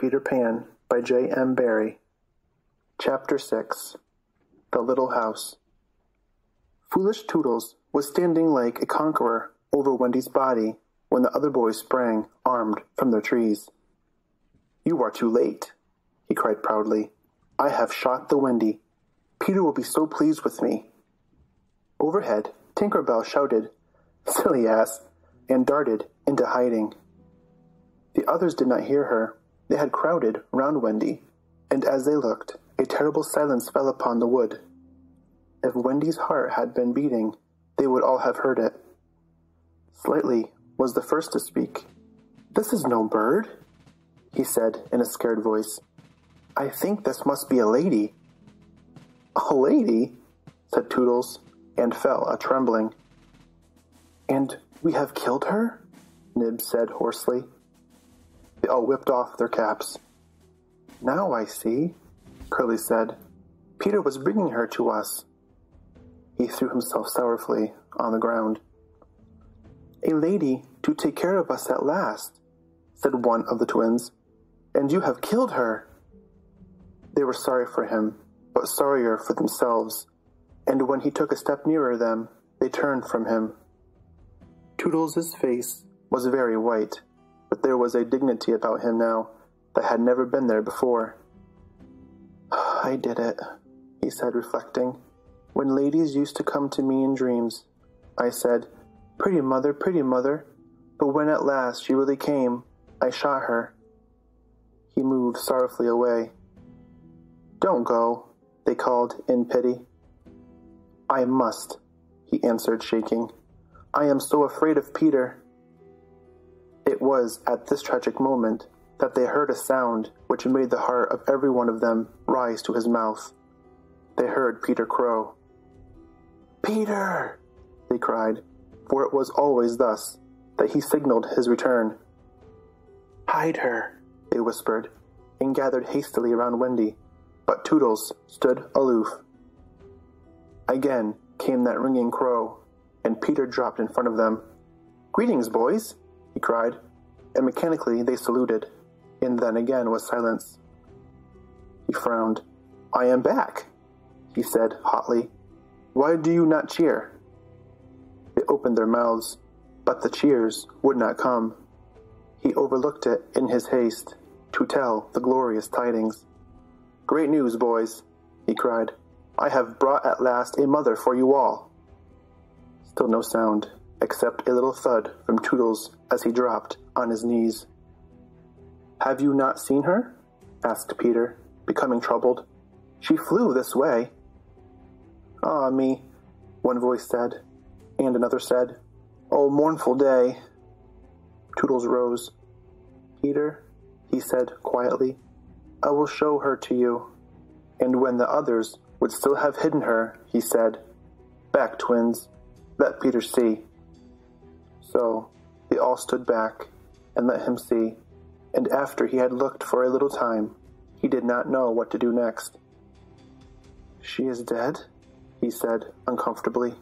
Peter Pan by J.M. Barrie. Chapter 6. The Little House. Foolish Tootles was standing like a conqueror over Wendy's body when the other boys sprang, armed, from their trees. "You are too late," he cried proudly. "I have shot the Wendy. Peter will be so pleased with me." Overhead, Tinker Bell shouted, "Silly ass," and darted into hiding. The others did not hear her. They had crowded round Wendy, and as they looked, a terrible silence fell upon the wood. If Wendy's heart had been beating, they would all have heard it. Slightly was the first to speak. "This is no bird," he said in a scared voice. "I think this must be a lady." "A lady?" said Tootles, and fell a-trembling. "And we have killed her?" Nibs said hoarsely. They all whipped off their caps. "Now I see," Curly said. "Peter was bringing her to us." He threw himself sorrowfully on the ground. "A lady to take care of us at last," said one of the twins. "And you have killed her." They were sorry for him, but sorrier for themselves, and when he took a step nearer them, they turned from him. Tootles' face was very white, but there was a dignity about him now that had never been there before. "I did it," he said, reflecting. "When ladies used to come to me in dreams, I said, 'Pretty mother,' but when at last she really came, I shot her." He moved sorrowfully away. "Don't go," they called in pity. "I must," he answered, shaking. "I am so afraid of Peter." It was at this tragic moment that they heard a sound which made the heart of every one of them rise to his mouth. They heard Peter crow. "Peter!" they cried, for it was always thus that he signaled his return. "Hide her," they whispered, and gathered hastily around Wendy, but Tootles stood aloof. Again came that ringing crow, and Peter dropped in front of them. "Greetings, boys," he cried, and mechanically they saluted, and then again was silence. He frowned. "I am back," he said hotly. "Why do you not cheer?" They opened their mouths, but the cheers would not come. He overlooked it in his haste to tell the glorious tidings. "Great news, boys," he cried. "I have brought at last a mother for you all." Still no sound, except a little thud from Tootles as he dropped on his knees. "Have you not seen her?" asked Peter, becoming troubled. "She flew this way." "Ah me," one voice said, and another said, "Oh, mournful day." Tootles rose. "Peter," he said quietly, "I will show her to you." And when the others would still have hidden her, he said, "Back, twins, let Peter see." So they all stood back and let him see, and after he had looked for a little time, he did not know what to do next. "She is dead?" he said uncomfortably.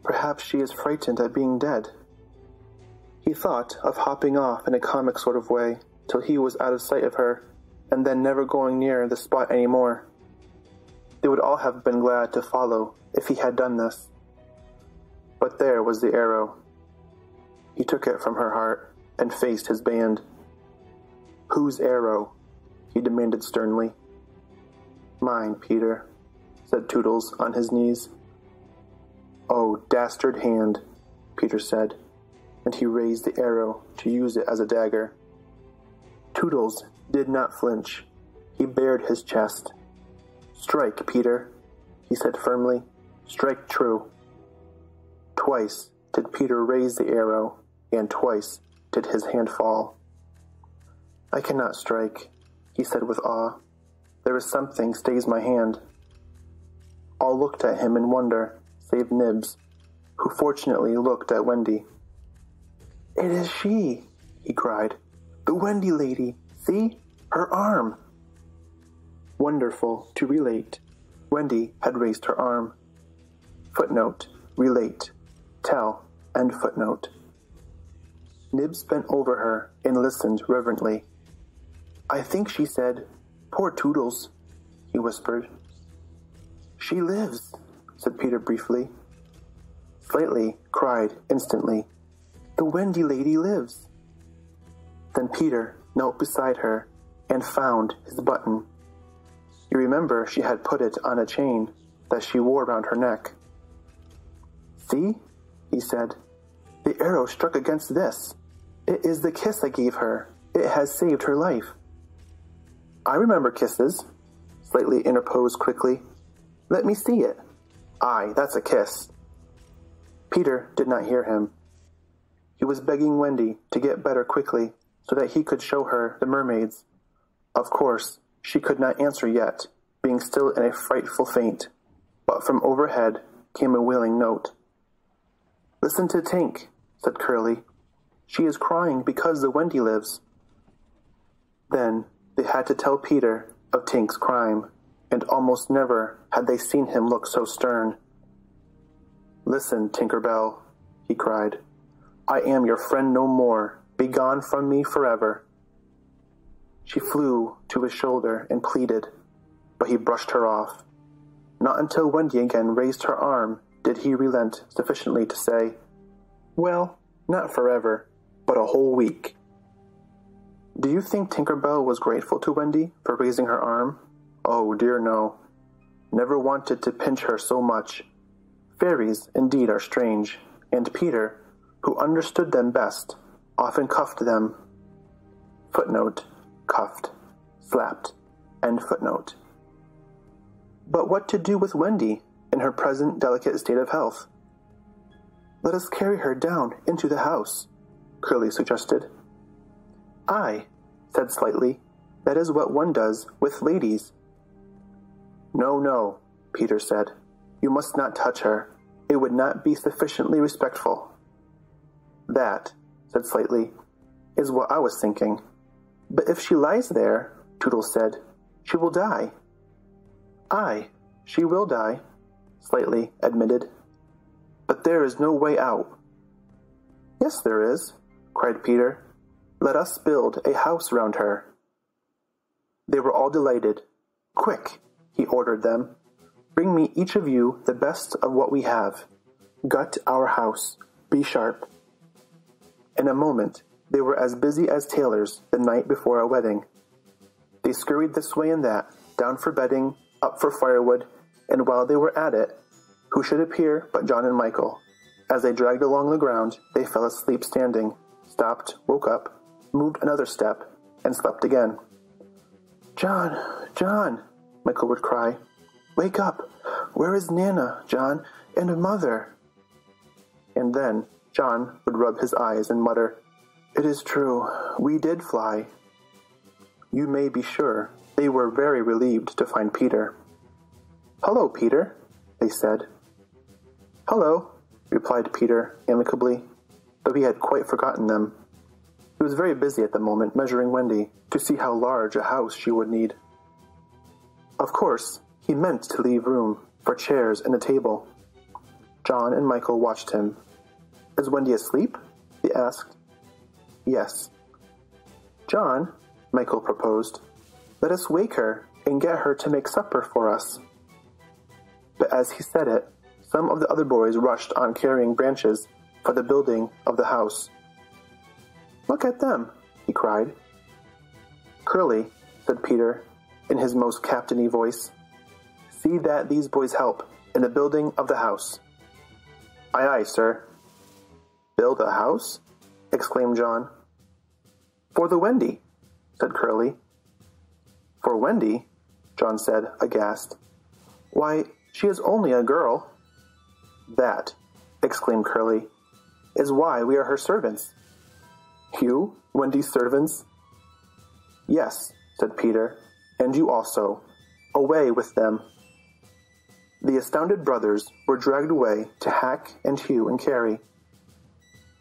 "Perhaps she is frightened at being dead." He thought of hopping off in a comic sort of way till he was out of sight of her, and then never going near the spot any more. They would all have been glad to follow if he had done this. But there was the arrow. He took it from her heart and faced his band. "Whose arrow?" he demanded sternly. "Mine, Peter," said Tootles on his knees. "Oh, dastard hand," Peter said, and he raised the arrow to use it as a dagger. Tootles did not flinch. He bared his chest. "Strike, Peter," he said firmly. "Strike true." Twice did Peter raise the arrow, and twice did his hand fall. "I cannot strike," he said with awe. "There is something stays my hand." All looked at him in wonder, save Nibs, who fortunately looked at Wendy. "It is she," he cried. "The Wendy lady. See? Her arm." Wonderful to relate, Wendy had raised her arm. Footnote, relate, tell, end footnote. Nibs bent over her and listened reverently. I think she said, 'Poor Tootles,'" he whispered. "She lives," said Peter briefly. Slightly cried instantly, "The Wendy lady lives." Then Peter knelt beside her and found his button. You remember she had put it on a chain that she wore around her neck. "See," he said, "the arrow struck against this. It is the kiss I gave her. It has saved her life." "I remember kisses," Slightly interposed quickly. "Let me see it." "Aye, that's a kiss." Peter did not hear him. He was begging Wendy to get better quickly so that he could show her the mermaids. Of course, she could not answer yet, being still in a frightful faint, but from overhead came a willing note. "Listen to Tink," said Curly. "She is crying because the Wendy lives." Then they had to tell Peter of Tink's crime, and almost never had they seen him look so stern. "Listen, Tinker Bell," he cried. "I am your friend no more. Begone from me forever." She flew to his shoulder and pleaded, but he brushed her off. Not until Wendy again raised her arm did he relent sufficiently to say, "Well, not forever, but a whole week." Do you think Tinker Bell was grateful to Wendy for raising her arm? Oh dear no. Never wanted to pinch her so much. Fairies indeed are strange, and Peter, who understood them best, often cuffed them. Footnote, cuffed, slapped, end footnote. But what to do with Wendy in her present delicate state of health? "Let us carry her down into the house," Curly suggested. "Aye," said Slightly, "that is what one does with ladies." "No, no," Peter said. "You must not touch her. It would not be sufficiently respectful." "That," said Slightly, "is what I was thinking. But if she lies there," Tootles said, "she will die." "Aye, she will die," Slightly admitted. "But there is no way out." "Yes, there is," cried Peter. "Let us build a house round her." They were all delighted. "Quick," he ordered them. "Bring me each of you the best of what we have. Gut our house. Be sharp." In a moment, they were as busy as tailors the night before a wedding. They scurried this way and that, down for bedding, up for firewood, and while they were at it, who should appear but John and Michael? As they dragged along the ground, they fell asleep standing, stopped, woke up, moved another step, and slept again. "John, John," Michael would cry. "Wake up! Where is Nana, John, and Mother?" And then John would rub his eyes and mutter, "It is true, we did fly." You may be sure they were very relieved to find Peter. "Hello, Peter," they said. "Hello," replied Peter amicably, though he had quite forgotten them. He was very busy at the moment measuring Wendy to see how large a house she would need. Of course, he meant to leave room for chairs and a table. John and Michael watched him. "Is Wendy asleep?" he asked. "Yes." "John," Michael proposed, "let us wake her and get her to make supper for us." But as he said it, some of the other boys rushed on carrying branches for the building of the house. "Look at them," he cried. "Curly," said Peter, in his most captainy voice, "see that these boys help in the building of the house." "Aye, aye, sir." "Build a house?" exclaimed John. "For the Wendy," said Curly. "For Wendy?" John said, aghast. "Why, she is only a girl." "That," exclaimed Curly, "is why we are her servants." "You, Wendy's servants?" "Yes," said Peter, "and you also. Away with them." The astounded brothers were dragged away to hack and hew and carry.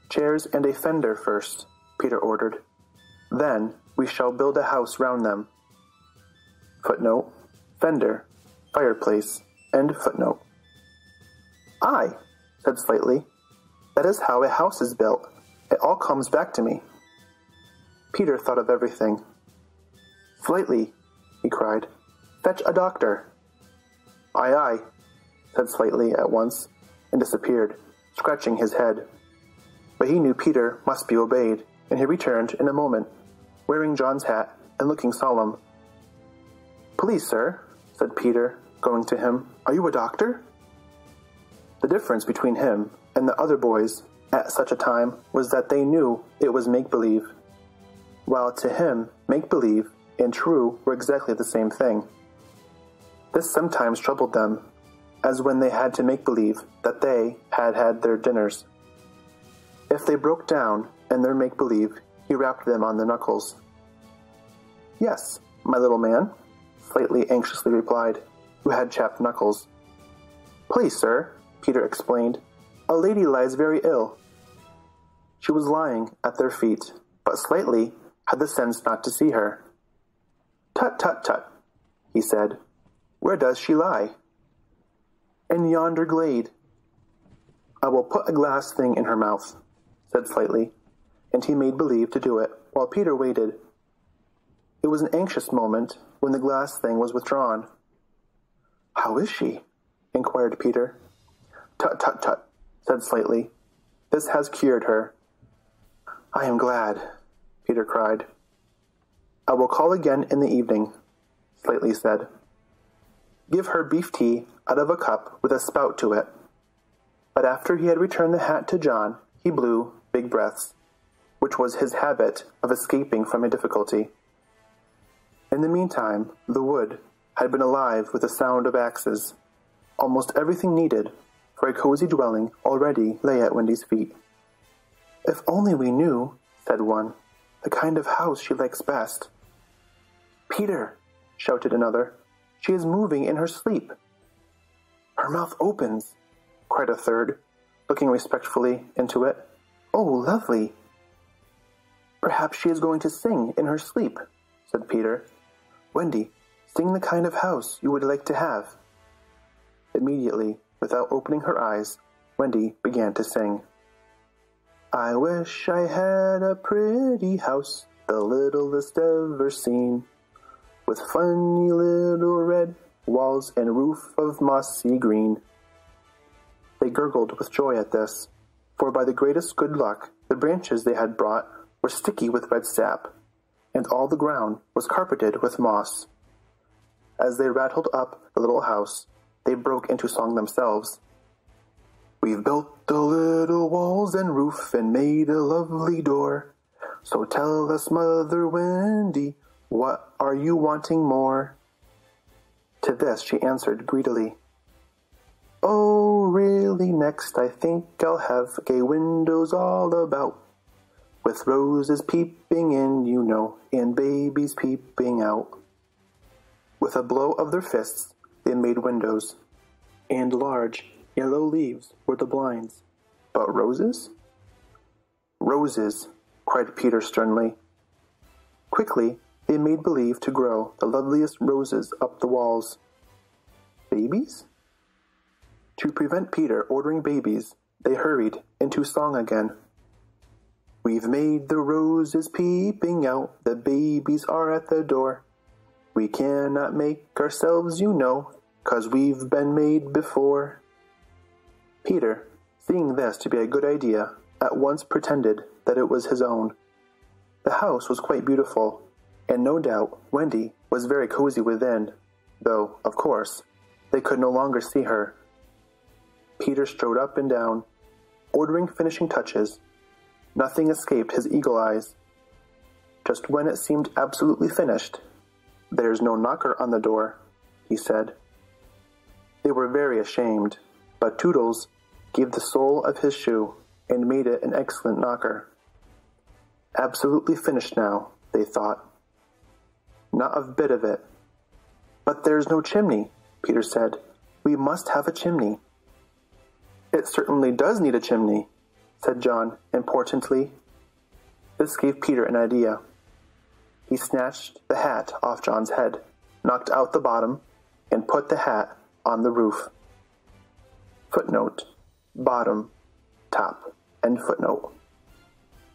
"Chairs and a fender first," Peter ordered. "Then we shall build a house round them." Footnote, fender, fireplace, end footnote. "Aye," said Slightly. "That is how a house is built. It all comes back to me." Peter thought of everything. "Slightly," he cried. "Fetch a doctor." "Aye, aye," said Slightly at once, and disappeared, scratching his head. But he knew Peter must be obeyed, and he returned in a moment, wearing John's hat and looking solemn. "Please, sir," said Peter, going to him, "are you a doctor?" The difference between him and the other boys at such a time was that they knew it was make-believe, while to him make-believe and true were exactly the same thing. This sometimes troubled them, as when they had to make believe that they had had their dinners. If they broke down in their make-believe, he rapped them on the knuckles. "Yes, my little man," Slightly anxiously replied, who had chapped knuckles. "Please, sir," Peter explained, "a lady lies very ill." She was lying at their feet, but Slightly had the sense not to see her. "Tut, tut, tut," he said. "Where does she lie?" "In yonder glade." "I will put a glass thing in her mouth," said Slightly, and he made believe to do it, while Peter waited. It was an anxious moment when the glass thing was withdrawn. "How is she?" inquired Peter. "Tut, tut, tut," said Slightly. "This has cured her." "I am glad," Peter cried. "I will call again in the evening," Slightly said. "Give her beef tea out of a cup with a spout to it." But after he had returned the hat to John, he blew big breaths, which was his habit of escaping from a difficulty. In the meantime, the wood had been alive with the sound of axes. Almost everything needed for a cozy dwelling already lay at Wendy's feet. "If only we knew," said one, "the kind of house she likes best." "Peter," shouted another, "she is moving in her sleep." "Her mouth opens," cried a third, looking respectfully into it. "Oh, lovely." "Perhaps she is going to sing in her sleep," said Peter. "Wendy, sing the kind of house you would like to have." Immediately, without opening her eyes, Wendy began to sing. "I wish I had a pretty house, the littlest ever seen, with funny little red walls and roof of mossy green." They gurgled with joy at this, for by the greatest good luck the branches they had brought were sticky with red sap, and all the ground was carpeted with moss. As they rattled up the little house, they broke into song themselves. "We've built the little walls and roof and made a lovely door. So tell us, Mother Wendy, what are you wanting more?" To this she answered greedily, "Oh, really, next I think I'll have gay windows all about, with roses peeping in, you know, and babies peeping out." With a blow of their fists, they made windows, and large yellow leaves were the blinds. But roses? "Roses," cried Peter sternly. Quickly, they made believe to grow the loveliest roses up the walls. Babies? To prevent Peter ordering babies, they hurried into song again. "We've made the roses peeping out, the babies are at the door. We cannot make ourselves, you know, 'cause we've been made before." Peter, seeing this to be a good idea, at once pretended that it was his own. The house was quite beautiful, and no doubt Wendy was very cozy within, though, of course, they could no longer see her. Peter strode up and down, ordering finishing touches. Nothing escaped his eagle eyes. Just when it seemed absolutely finished, "There's no knocker on the door," he said. They were very ashamed, but Tootles gave the sole of his shoe and made it an excellent knocker. Absolutely finished now, they thought. Not a bit of it. "But there's no chimney," Peter said. "We must have a chimney." "It certainly does need a chimney," said John importantly. This gave Peter an idea. He snatched the hat off John's head, knocked out the bottom, and put the hat on the roof. Footnote: bottom, top, end footnote.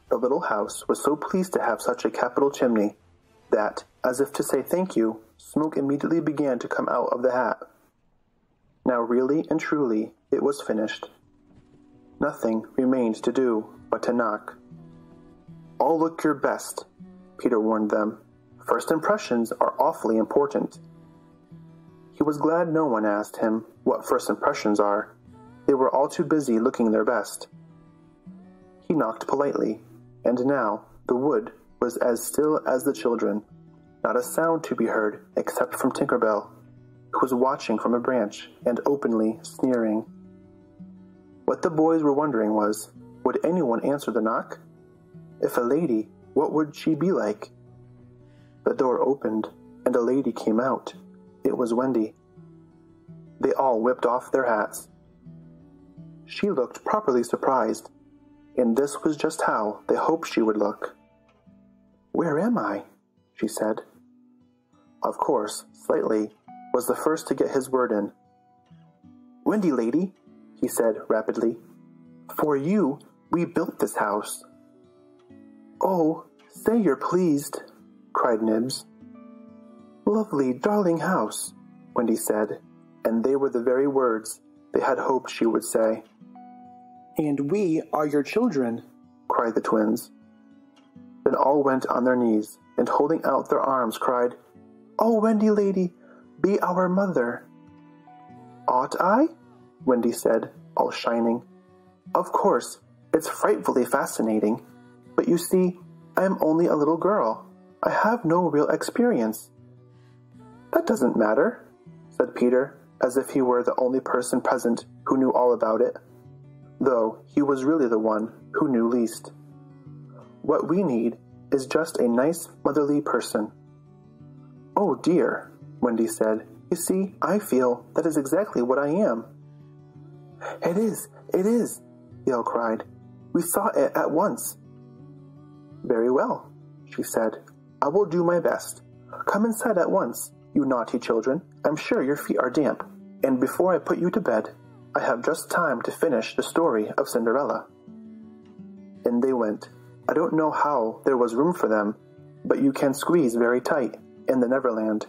The little house was so pleased to have such a capital chimney that, As if to say thank you, smoke immediately began to come out of the hat. Now really and truly it was finished. Nothing remained to do but to knock. "All look your best," Peter warned them. "First impressions are awfully important." He was glad no one asked him what first impressions are. They were all too busy looking their best. He knocked politely, and now the wood was as still as the children, not a sound to be heard except from Tinker Bell, who was watching from a branch and openly sneering. What the boys were wondering was, would anyone answer the knock? If a lady, what would she be like? The door opened, and a lady came out. It was Wendy. They all whipped off their hats. She looked properly surprised, and this was just how they hoped she would look. "Where am I?" she said. Of course, Slightly was the first to get his word in. "Wendy, lady," he said rapidly, "for you we built this house." "Oh, say you're pleased," cried Nibs. "Lovely, darling house," Wendy said, and they were the very words they had hoped she would say. "And we are your children," cried the twins. Then all went on their knees, and holding out their arms cried, "Oh, Wendy lady, be our mother." "Ought I?" Wendy said, all shining. "Of course, it's frightfully fascinating, but you see, I am only a little girl. I have no real experience." "That doesn't matter," said Peter, as if he were the only person present who knew all about it, though he was really the one who knew least. "What we need is just a nice motherly person." "Oh dear," Wendy said, "you see, I feel that is exactly what I am." It is, they all cried. "We saw it at once." "Very well," she said. "I will do my best. Come inside at once, you naughty children. I'm sure your feet are damp, and before I put you to bed, I have just time to finish the story of Cinderella." In they went. I don't know how there was room for them, but you can squeeze very tight in the Neverland.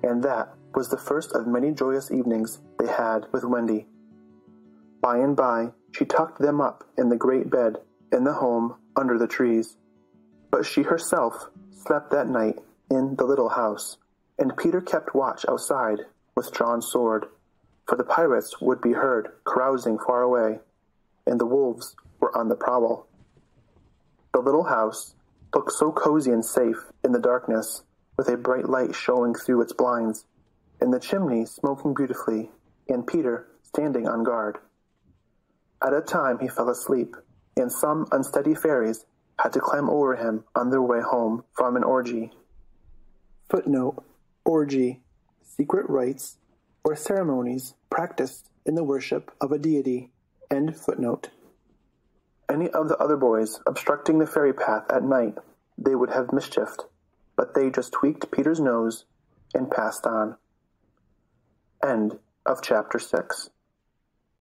And that was the first of many joyous evenings they had with Wendy. By and by, she tucked them up in the great bed in the home under the trees. But she herself slept that night in the little house, and Peter kept watch outside with drawn sword, for the pirates would be heard carousing far away, and the wolves were on the prowl. The little house looked so cozy and safe in the darkness, with a bright light showing through its blinds, and the chimney smoking beautifully, and Peter standing on guard. At a time he fell asleep, and some unsteady fairies had to climb over him on their way home from an orgy. Footnote: orgy, secret rites or ceremonies practiced in the worship of a deity. End footnote. Any of the other boys obstructing the fairy path at night they would have mischiefed, but they just tweaked Peter's nose and passed on. End of chapter 6.